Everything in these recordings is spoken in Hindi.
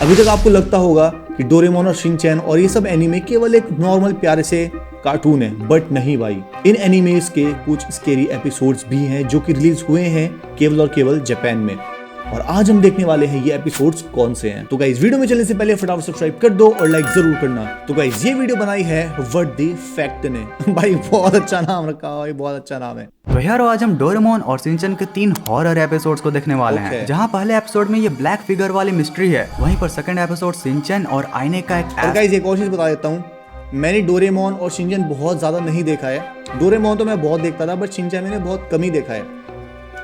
अभी तक आपको लगता होगा कि डोरेमोन और शिनचैन और ये सब एनीमे केवल एक नॉर्मल प्यारे से कार्टून है, बट नहीं भाई, इन एनीमेस के कुछ स्केरी एपिसोड्स भी हैं जो कि रिलीज हुए हैं केवल और केवल जापान में। और आज हम देखने वाले हैं ये एपिसोड्स कौन से हैं। तो गाइस वीडियो में चलने से पहले फटाफट सब्सक्राइब कर दो और लाइक जरूर करना। तो गाइस ये वीडियो बनाई है व्हाट द फैक्ट ने। भाई बहुत अच्छा नाम रखा है, बहुत अच्छा नाम है। तो यार आज हम डोरेमोन और शिनचैन के 3 हॉरर एपिसोड्स को देखने वाले हैं। जहां पहले एपिसोड में ये ब्लैक फिगर वाली मिस्ट्री है, वहीं पर सेकंड एपिसोड शिनचैन और आईने का एक गाइस एक और चीज बता देता हूँ, मैंने डोरेमोन और शिनचैन बहुत ज्यादा नहीं देखा है। डोरेमोन तो मैं बहुत देखता था, बट शिनचैन मैंने बहुत कम ही देखा है।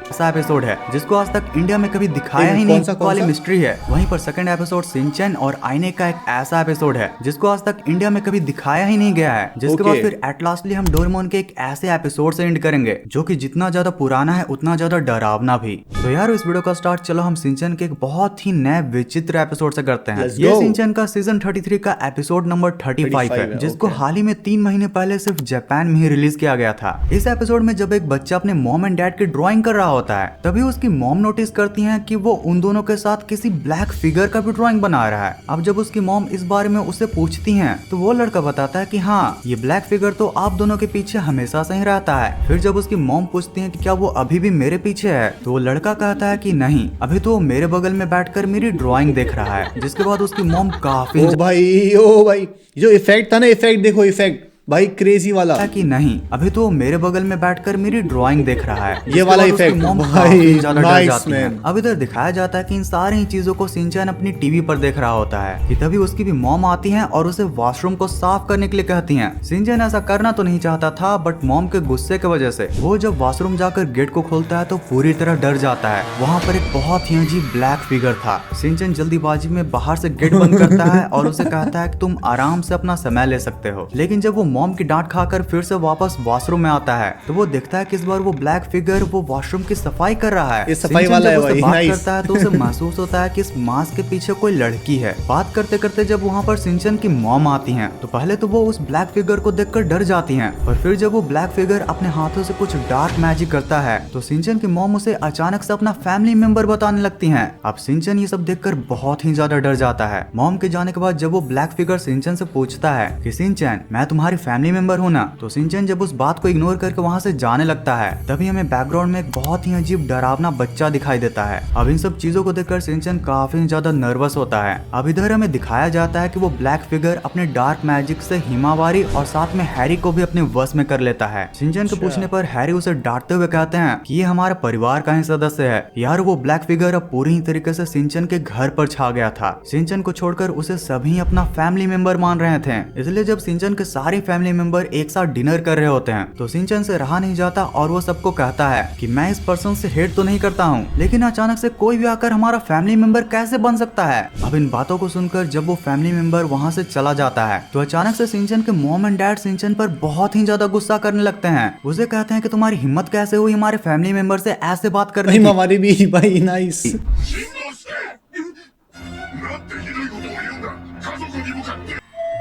ऐसा एपिसोड है जिसको आज तक इंडिया में कभी दिखाया ही नहीं वाली मिस्ट्री है। वहीं पर सेकंड एपिसोड शिनचैन और आईने का एक ऐसा एपिसोड है जिसको आज तक इंडिया में कभी दिखाया ही नहीं गया है। जिसके बाद फिर एट लास्टली हम डोरेमोन के एक ऐसे एपिसोड से एंड करेंगे जो कि जितना ज्यादा पुराना है उतना ज्यादा डरावना भी। तो यार इस वीडियो का स्टार्ट चलो हम शिनचैन के एक बहुत ही नए विचित्र एपिसोड से करते हैं। ये शिनचैन का सीजन 33 का एपिसोड नंबर 35 है, जिसको हाल ही में 3 महीने पहले सिर्फ जापान में ही रिलीज किया गया था। इस एपिसोड में जब एक बच्चा अपने मॉम एंड डैड की ड्रॉइंग कर रहा होता है, तभी उसकी मॉम नोटिस करती हैं कि वो उन दोनों के साथ किसी ब्लैक फिगर का भी ड्राइंग बना रहा है। अब जब उसकी मॉम इस बारे में उससे पूछती हैं, तो वो लड़का बताता है कि हाँ, ये ब्लैक फिगर तो आप दोनों के पीछे हमेशा से ही रहता है। फिर जब उसकी मॉम पूछती है कि क्या वो अभी भी मेरे पीछे है, तो वो लड़का कहता है कि नहीं, अभी तो वो मेरे बगल में बैठकर मेरी ड्राइंग देख रहा है। जिसके बाद उसकी मॉम काफी ओ भाई जो इफेक्ट था ना, इफेक्ट देखो, इफेक्ट भाई क्रेजी वाला कि नहीं, अभी तो मेरे बगल में बैठकर मेरी ड्राइंग देख रहा है। ये वाला इफेक्ट भाई नाइस मैन। अब इधर दिखाया जाता है कि इन सारी ही चीजों को शिनचैन अपनी टीवी पर देख रहा होता है कि तभी उसकी भी मॉम आती है और उसे वॉशरूम को साफ करने के लिए कहती हैं। शिनचैन ऐसा करना तो नहीं चाहता था, बट मॉम के गुस्से की वजह से वो जब वॉशरूम जाकर गेट को खोलता है तो पूरी तरह डर जाता है। वहाँ पर एक बहुत ही अजीब ब्लैक फिगर था। शिनचैन जल्दीबाजी में बाहर से गेट बंद करता है और उसे कहता है कि तुम आराम से अपना समय ले सकते हो। लेकिन जब वो मॉम की डांट खाकर फिर से वापस वॉशरूम में आता है, तो वो देखता है कि इस बार वो ब्लैक फिगर वो वॉशरूम की सफाई कर रहा है। सफाई वाला है भाई, बात करता है तो उसे महसूस होता है कि इस मास्क के पीछे कोई लड़की है। बात करते करते जब वहाँ पर शिनचैन की मॉम आती हैं, तो पहले तो वो उस ब्लैक फिगर को देखकर डर जाती हैं, और फिर जब वो ब्लैक फिगर अपने हाथों से कुछ डार्क मैजिक करता है, तो शिनचैन की मॉम उसे अचानक से अपना फैमिली मेंबर बताने लगती हैं। अब शिनचैन ये सब देखकर बहुत ही ज्यादा डर जाता है। मॉम के जाने के बाद जब वो ब्लैक फिगर शिनचैन से पूछता है कि शिनचैन, मैं तुम्हारी फैमिली मेंबर हूँ ना, तो शिनचैन जब उस बात को इग्नोर करके वहाँ से जाने लगता है, तभी हमें बैकग्राउंड में एक बहुत ही अजीब डरावना बच्चा दिखाई देता है। अब इन सब चीजों को देखकर शिनचैन काफी ज्यादा नर्वस होता है। अब इधर हमें दिखाया जाता है कि वो ब्लैक फिगर अपने डार्क मैजिक से हिमावारी और साथ में हैरी को भी अपने वश में कर लेता है। शिनचैन के पूछने पर हैरी उसे डांटते हुए कहते हैं कि ये हमारे परिवार का ही सदस्य है। यार वो ब्लैक फिगर अब पूरी तरीके से शिनचैन के घर पर छा गया था। शिनचैन को छोड़कर उसे सभी अपना फैमिली मेंबर मान रहे थे। इसलिए जब शिनचैन के सारे फैमिली मेंबर एक साथ डिनर कर रहे होते हैं, तो शिनचैन से रहा नहीं जाता और वो सबको कहता है कि मैं इस पर्सन से हेट तो नहीं करता हूँ, लेकिन अचानक से कोई भी आकर हमारा फैमिली मेंबर कैसे बन सकता है। अब इन बातों को सुनकर जब वो फैमिली मेंबर वहाँ से चला जाता है, तो अचानक से शिनचैन के मॉम एंड डैड शिनचैन पर बहुत ही ज्यादा गुस्सा करने लगते हैं। उसे कहते हैं कि तुम्हारी हिम्मत कैसे हुई हमारे फैमिली मेंबर से ऐसे बात करने की। हमारी भी भाई नाइस।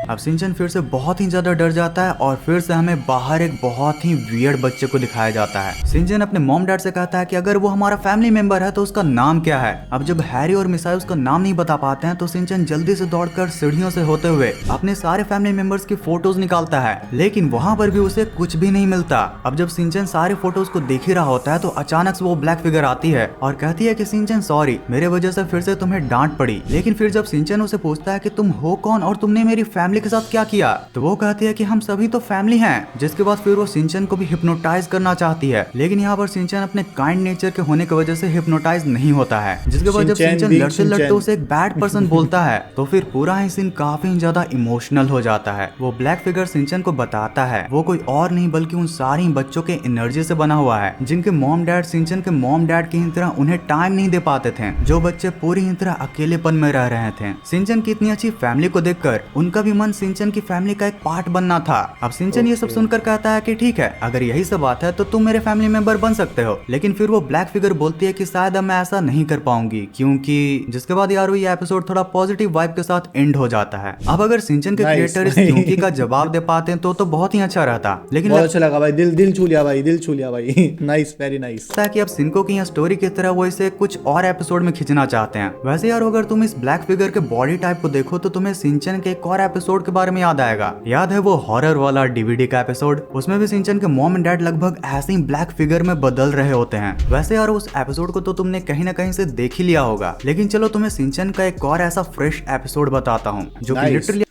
अब शिनचैन फिर से बहुत ही ज्यादा डर जाता है और फिर से हमें बाहर एक बहुत ही वियर्ड बच्चे को दिखाया जाता है। शिनचैन अपने मॉम डैड से कहता है कि अगर वो हमारा फैमिली मेंबर है तो उसका नाम क्या है। अब जब हैरी और मिसाई उसका नाम नहीं बता पाते हैं, तो शिनचैन जल्दी से दौड़कर सीढ़ियों से होते हुए अपने सारे फैमिली मेंबर्स की फोटोज निकालता है, लेकिन वहाँ पर भी उसे कुछ भी नहीं मिलता। अब जब शिनचैन सारे फोटोज को देख ही रहा होता है, तो अचानक से वो ब्लैक फिगर आती है और कहती है कि शिनचैन सॉरी, मेरे वजह से फिर से तुम्हें डांट पड़ी। लेकिन फिर जब शिनचैन उसे पूछता है कि तुम हो कौन और तुमने मेरी फैमिली के साथ क्या किया, तो वो कहती है कि हम सभी तो फैमिली हैं। जिसके बाद फिर वो शिनचैन को भी हिप्नोटाइज करना चाहती है, लेकिन यहाँ पर शिनचैन अपने काइंड नेचर के होने की वजह से हिप्नोटाइज नहीं होता है। जिसके बाद जब शिनचैन लड़ते लड़ते उसे एक बैड पर्सन बोलता है, तो फिर पूरा ही सीन काफी ज्यादा इमोशनल हो जाता है। वो ब्लैक फिगर शिनचैन को बताता है वो कोई और नहीं बल्कि उन सारे बच्चों के एनर्जी से बना हुआ है, जिनके मॉम डैड शिनचैन के मॉम डैड की तरह उन्हें टाइम नहीं दे पाते थे, जो बच्चे पूरी तरह अकेलेपन में रह रहे थे। शिनचैन की इतनी अच्छी फैमिली को देखकर उनका भी डोरेमोन शिनचैन की फैमिली का एक पार्ट बनना था। अब शिनचैन ये सब सुनकर कहता है कि ठीक है, अगर यही सब बात है तो तुम मेरे फैमिली मेंबर बन सकते हो। लेकिन फिर वो ब्लैक फिगर बोलती है कि शायद अब मैं ऐसा नहीं कर पाऊंगी, क्योंकि जिसके बाद यार ये एपिसोड थोड़ा पॉजिटिव वाइब के साथ एंड हो जाता है। अब अगर शिनचैन के क्रिएटर इस क्योंकि का जवाब दे पाते तो बहुत ही अच्छा रहता। लेकिन बहुत अच्छा लगा भाई, दिल छू लिया भाई, दिल छू लिया भाई। Nice, very nice. कि अब शिनको की स्टोरी की तरह वो इसे कुछ और एपिसोड में खींचना चाहते हैं। वैसे यार अगर तुम इस ब्लैक फिगर के बॉडी टाइप को देखो तो तुम्हें शिनचैन के एक और एपिसोड के बारे में याद आएगा। याद है वो हॉरर वाला डीवीडी का एपिसोड? उसमें भी शिनचैन के मॉम एंड डैड लगभग ऐसे ही ब्लैक फिगर में बदल रहे होते हैं। वैसे यार उस एपिसोड को तो तुमने कहीं ना कहीं से देख ही लिया होगा, लेकिन चलो तुम्हें शिनचैन का एक और ऐसा फ्रेश एपिसोड बताता हूँ जो कि लिटरली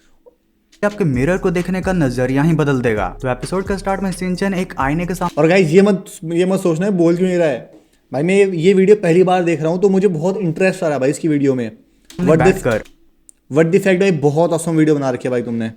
आपके मिरर को देखने का नजरिया ही बदल देगा। तो एपिसोड का स्टार्ट में शिनचैन एक आईने के सामने। और गाइस ये मत सोचना है बोल क्यों नहीं रहा है भाई, मैं ये वीडियो पहली बार देख रहा हूँ तो मुझे बहुत इंटरेस्ट आ रहा है भाई इसकी वीडियो में। व्हाट द फैक्ट भाई, बहुत ऑसम वीडियो बना रखी है भाई तुमने।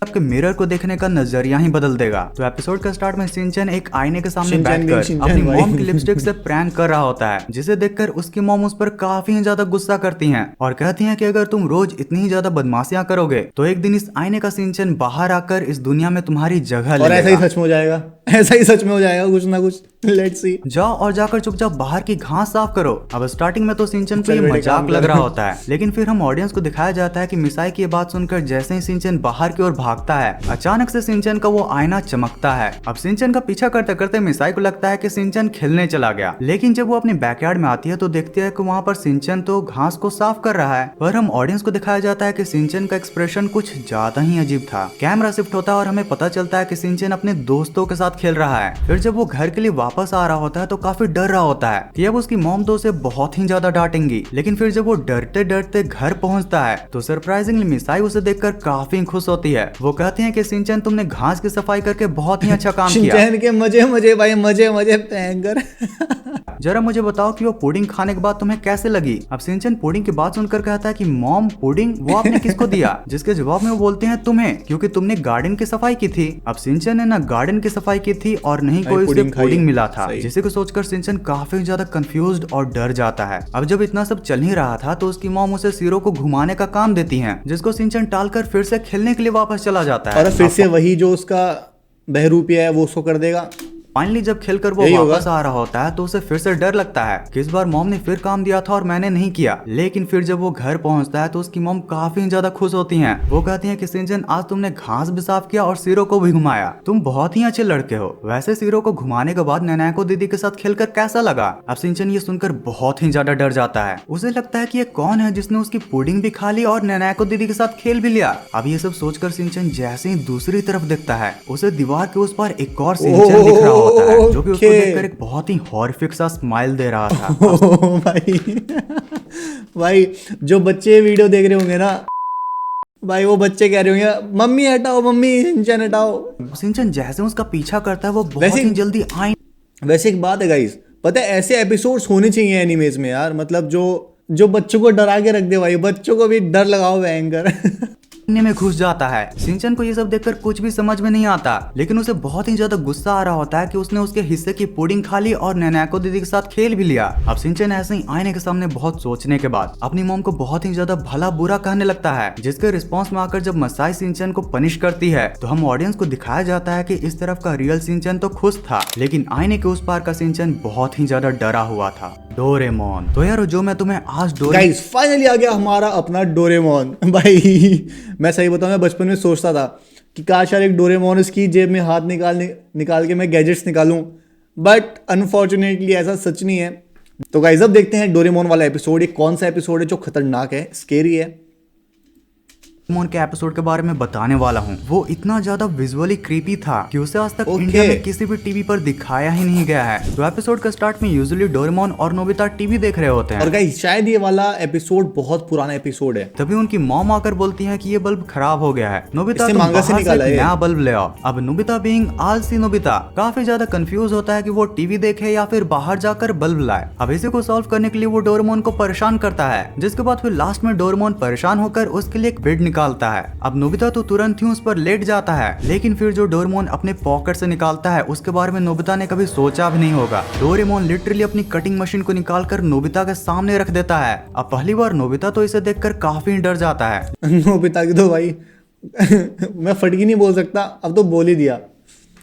आपके मिरर को देखने का नजरिया ही बदल देगा। तो एपिसोड का स्टार्ट में शिनचैन एक आईने के सामने बैठकर अपनी मॉम की लिपस्टिक से प्रैंक कर रहा होता है, जिसे देखकर उसकी मॉम उस पर काफी ज्यादा गुस्सा करती हैं और कहती हैं कि अगर तुम रोज इतनी ही ज्यादा बदमाशियां करोगे तो एक दिन इस आईने का शिनचैन बाहर आकर इस दुनिया में तुम्हारी जगह ले लेगा। ऐसा ही सच में हो जाएगा, ऐसा ही सच में हो जाएगा कुछ ना कुछ। Let's see. जाओ और जाकर चुपचाप बाहर की घास साफ करो। अब स्टार्टिंग में तो शिनचैन को ये मजाक लग रहा होता है, लेकिन फिर हम ऑडियंस को दिखाया जाता है कि मिसाई की ये बात सुनकर जैसे ही शिनचैन बाहर की ओर भागता है, अचानक से शिनचैन का वो आईना चमकता है। अब शिनचैन का पीछा करते करते मिसाई को लगता है कि शिनचैन खेलने चला गया, लेकिन जब वो अपनी बैकयार्ड में आती है तो देखती है कि वहाँ पर शिनचैन तो घास को साफ कर रहा है। पर हम ऑडियंस को दिखाया जाता है कि शिनचैन का एक्सप्रेशन कुछ ज्यादा ही अजीब था। कैमरा शिफ्ट होता है और हमें पता चलता है कि शिनचैन अपने दोस्तों के साथ खेल रहा है। फिर जब वो घर के लिए वापस आ रहा होता है तो काफी डर रहा होता है कि अब उसकी मॉम तो उसे बहुत ही ज्यादा डांटेंगी। लेकिन फिर जब वो डरते डरते घर पहुंचता है तो सरप्राइजिंगली मिसाई उसे देखकर काफी खुश होती है। वो कहते हैं कि शिनचैन तुमने घास की सफाई करके बहुत ही अच्छा काम किया। शिनचैन के मजे भाई, मजे पैंगर। जरा मुझे बताओ कि वो पुडिंग खाने के बाद तुम्हें कैसे लगी? अब शिनचैन पुडिंग की बात सुनकर कहता है कि मॉम पुडिंग वो आपने किसको दिया? जिसके जवाब में वो बोलते हैं तुम्हें, क्योंकि तुमने गार्डन की सफाई की थी। अब शिनचैन ने ना गार्डन की सफाई की थी और नहीं कोई उसे पुडिंग मिला था, जिसे को सोचकर शिनचैन काफी ज्यादा कंफ्यूज्ड और डर जाता है। अब जब इतना सब चल ही रहा था तो उसकी मॉम उसे सीरो को घुमाने का काम देती है, जिसको शिनचैन टालकर फिर से खेलने के लिए वापस चला जाता है। और फिर से वही जो उसका बहरूपिया है वो उसको कर देगा। फाइनली जब खेलकर वो वापस आ रहा होता है तो उसे फिर से डर लगता है कि इस बार मॉम ने फिर काम दिया था और मैंने नहीं किया। लेकिन फिर जब वो घर पहुंचता है तो उसकी मॉम काफी ज्यादा खुश होती हैं। वो कहती हैं कि शिनचैन आज तुमने घास भी साफ किया और सीरो को भी घुमाया, तुम बहुत ही अच्छे लड़के हो। वैसे सीरो को घुमाने के बाद नैनाको दीदी के साथ खेलकर कैसा लगा? अब शिनचैन ये सुनकर बहुत ही ज्यादा डर जाता है। उसे लगता है कि ये कौन है जिसने उसकी पुडिंग भी खा ली और नैनाको दीदी के साथ खेल भी लिया। अब ये सब सोचकर शिनचैन जैसे ही दूसरी तरफ देखता है उसे दीवार के उस पार एक और शिनचैन दिख रहा होता है, जो कि उसको देखकर एक बहुत ही हॉरिफिक सा स्माइल दे रहा था। भाई जो बच्चे वीडियो देख रहे होंगे ना भाई, वो बच्चे कह रहे होंगे मम्मी हटाओ, मम्मी शिनचैन हटाओ। शिनचैन जैसे उसका पीछा करता है वो बहुत ही जल्दी आई। वैसे एक बात है गाइस, पता है ऐसे एपिसोड्स होने चाहिए एनिमेज में यार, मतलब जो बच्चों को डरा के रख दे भाई, बच्चों को भी डर लगाओ भयंकर। में घुस जाता है। शिनचैन को ये सब देखकर कुछ भी समझ में नहीं आता, लेकिन उसे बहुत ही ज्यादा गुस्सा आ रहा होता है कि उसने उसके हिस्से की पुडिंग खा ली और नैनाको दीदी के साथ खेल भी लिया। अब शिनचैन ऐसे ही आईने के सामने बहुत सोचने के बाद अपनी मॉम को बहुत ही ज्यादा भला बुरा कहने लगता है, जिसके रिस्पॉन्स में आकर जब मिसाई शिनचैन को पनिश करती है तो हम ऑडियंस को दिखाया जाता है कि इस तरफ का रियल शिनचैन तो खुश था, लेकिन आईने के उस पार का शिनचैन बहुत ही ज्यादा डरा हुआ था। डोरेमोन। तो यार जो मैं तुम्हें आज गाइस फाइनली आ गया हमारा अपना डोरेमोन। भाई मैं सही बताऊं, मैं बचपन में सोचता था कि काश यार एक डोरेमोन इसकी जेब में हाथ निकाल के मैं गैजेट्स निकालूं, बट अनफॉर्चुनेटली ऐसा सच नहीं है। तो गाइस अब देखते हैं डोरेमोन वाला एपिसोड, ये कौन सा एपिसोड है जो खतरनाक है, स्केरी है। डोरेमोन के एपिसोड के बारे में बताने वाला हूँ। वो इतना ज्यादा विजुअली क्रीपी था कि उसे आज तक इंडिया में किसी भी टीवी पर दिखाया ही नहीं गया है। तो एपिसोड का स्टार्ट में यूजुअली डोरेमोन और नोबिता टीवी देख रहे होते हैं। और गाइस शायद ये वाला एपिसोड बहुत पुराना एपिसोड है। तभी उनकी मॉम आकर बोलती है कि ये बल्ब खराब हो गया है, नोबिता तुम बाहर से नया बल्ब ले आओ। अब नोबिता बीइंग आलसी नोबिता काफी ज्यादा कंफ्यूज होता है कि वो टीवी देखे या फिर बाहर जाकर बल्ब लाए। अब इसी को सॉल्व करने के लिए वो डोरेमोन को परेशान करता है, जिसके बाद फिर लास्ट में डोरेमोन परेशान होकर उसके लिए एक बेड निकालता है। अब नोबिता तो तुरंत ही उस पर लेट जाता है, लेकिन फिर जो डोरेमोन अपने पॉकेट से निकालता है उसके बारे में नोबिता ने कभी सोचा भी नहीं होगा। डोरेमोन लिटरली अपनी कटिंग मशीन को निकालकर नोबिता के सामने रख देता है। अब पहली बार नोबिता तो इसे देखकर काफी डर जाता है। नोबिता की तो भाई मैं फटकी नहीं बोल सकता, अब तो बोल ही दिया,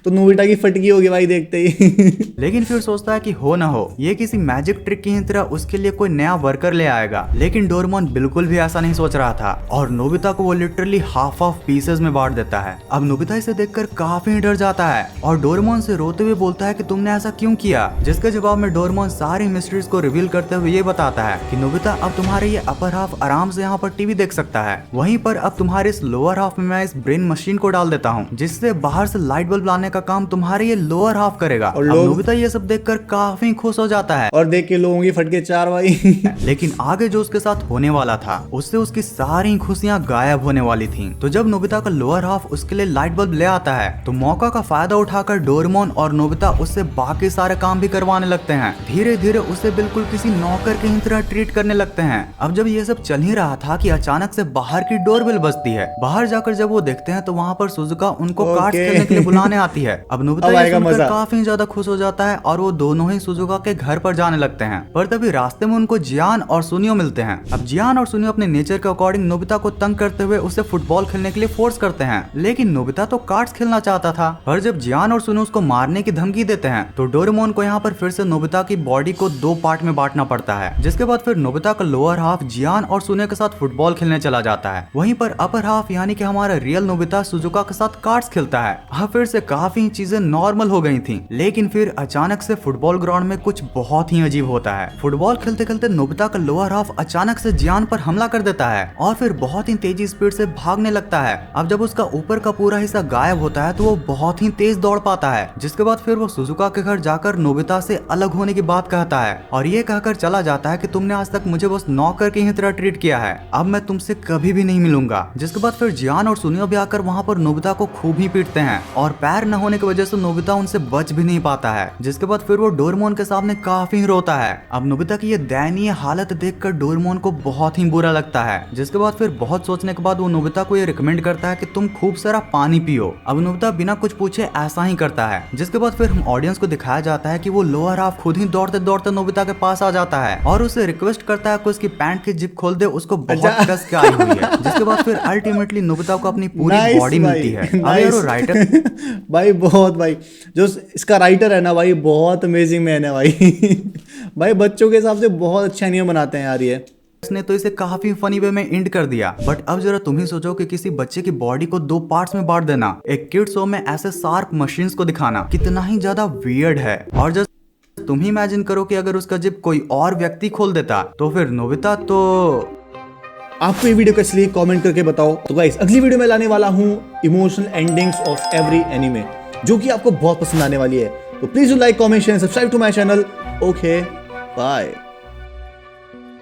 तो नोबिता की फटकी होगी भाई देखते ही। लेकिन फिर सोचता है कि हो ना हो ये किसी मैजिक ट्रिक की ही तरह उसके लिए कोई नया वर्कर ले आएगा। लेकिन डोरेमोन बिल्कुल भी ऐसा नहीं सोच रहा था और नोबिता को वो लिटरली हाफ ऑफ पीसेस में बांट देता है। अब नोबिता इसे देखकर काफी डर जाता है और डोरेमोन से रोते हुए बोलता है कि तुमने ऐसा क्यों किया, जिसके जवाब में डोरेमोन सारी मिस्ट्रीज को रिवील करते हुए ये बताता है कि नोबिता अब तुम्हारे ये अपर हाफ आराम से यहाँ पर टीवी देख सकता है, वहीं पर अब तुम्हारे इस लोअर हाफ में मैं इस ब्रेन मशीन को डाल देता हूँ जिससे बाहर से लाइट बल्ब लाने का काम तुम्हारे ये लोअर हाफ करेगा। और अब नोबिता ये सब देखकर काफी खुश हो जाता है और देख के लोगों की फटके चार भाई। लेकिन आगे जो उसके साथ होने वाला था उससे उसकी सारी खुशियां गायब होने वाली थीं। तो जब नोबिता का लोअर हाफ उसके लिए लाइट बल्ब ले आता है तो मौका का फायदा उठाकर डोरेमोन और नोबिता उससे बाकी सारे काम भी करवाने लगते हैं। धीरे धीरे उसे बिल्कुल किसी नौकर की ही तरह ट्रीट करने लगते हैं। अब जब ये सब चल ही रहा था कि अचानक से बाहर की डोरबेल बजती है। बाहर जाकर जब वो देखते हैं तो वहाँ पर सुजुका उनको कार्ड्स खेलने के लिए बुलाने आती है। अब नोबिता ये सुनकर काफी ज्यादा खुश हो जाता है और वो दोनों ही सुजुका के घर पर जाने लगते हैं। पर तभी रास्ते में उनको जियान और सुनियो मिलते हैं। अब जियान और सुनियो अपने नेचर के अकॉर्डिंग नोबिता को तंग करते हुए उसे फुटबॉल खेलने के लिए फोर्स करते हैं, लेकिन नोबिता तो कार्ड्स खेलना चाहता था। पर जब जियान और सुनियो उसको मारने की धमकी देते हैं तो डोरेमोन को यहाँ पर फिर से नोबिता की बॉडी को 2 पार्ट में बांटना पड़ता है, जिसके बाद फिर नोबिता का लोअर हाफ जियान और सुनियो के साथ फुटबॉल खेलने चला जाता है। वहीं पर अपर हाफ यानी कि हमारा रियल नोबिता सुजुका के साथ कार्ड्स खेलता है। अब फिर से काफी चीजें नॉर्मल हो गई थी, लेकिन फिर अचानक से फुटबॉल ग्राउंड में कुछ बहुत ही अजीब होता है। फुटबॉल खेलते खेलते नोबिता का लोअर हाफ अचानक से जियान पर हमला कर देता है और फिर बहुत ही तेजी स्पीड से भागने लगता है। अब जब उसका ऊपर का पूरा हिस्सा गायब होता है तो वो बहुत ही तेज दौड़ पाता है, जिसके बाद फिर वो सुजुका के घर जाकर नोबिता से अलग होने की बात कहता है और ये कहकर चला जाता है कि तुमने आज तक मुझे बस नौकर की ही तरह ट्रीट किया है, अब मैं तुमसे कभी भी नहीं मिलूंगा। जिसके बाद फिर जियान और सुनियो भी आकर वहाँ पर नोबिता को खूब ही पीटते हैं और पैर न होने की वजह से नोबिता उनसे बच भी नहीं पाता है। जिसके बाद फिर वो डोरेमोन के सामने काफी रोता है। अब नोबिता की ये दयनीय हालत देखकर डोरेमोन को बहुत ही बुरा लगता है। जिसके बाद फिर बहुत सोचने के बाद वो नोबिता को ये रिकमेंड करता है कि तुम खूब सारा पानी पियो। अब नोबिता बिना कुछ पूछे ऐसा ही करता है। जिसके बाद फिर हम ऑडियंस को दिखाया जाता है कि वो लोअर हाफ खुद ही दौड़ते दौड़ते नोबिता के पास आ जाता है और उसे रिक्वेस्ट करता है कि उसकी पैंट की जिप खोल दे, उसको बहुत कस के आई हुई है। जिसके बाद फिर अल्टीमेटली नोबिता को अपनी पूरी बॉडी मिलती है। अब यार वो राइटर भाई बहुत भाई जो इसका राइटर है ना भाई बहुत अमेजिंग मैन है भाई। भाई बच्चों के हिसाब से बहुत अच्छा एनीमे बनाते हैं यार ये। इसने तो इसे काफी फनी वे में एंड कर दिया। बट अब जरा तुम ही सोचो कि किसी बच्चे की बॉडी को 2 पार्ट्स में बांट देना, एक किड शो में ऐसे शार्प मशीन्स को दिखाना कितना ही ज्यादा वियर्ड है। और जस्ट तुम ही इमेजिन करो कि अगर उसका जिप कोई और व्यक्ति खोल देता तो फिर नोबिता तो। आपको ये वीडियो कैसी लगी कमेंट करके बताओ। तो गाइस अगली वीडियो में लाने वाला हूँ emotional endings of every anime, जो कि आपको बहुत पसंद आने वाली है। तो please do like, comment, share, subscribe to my channel. Okay bye.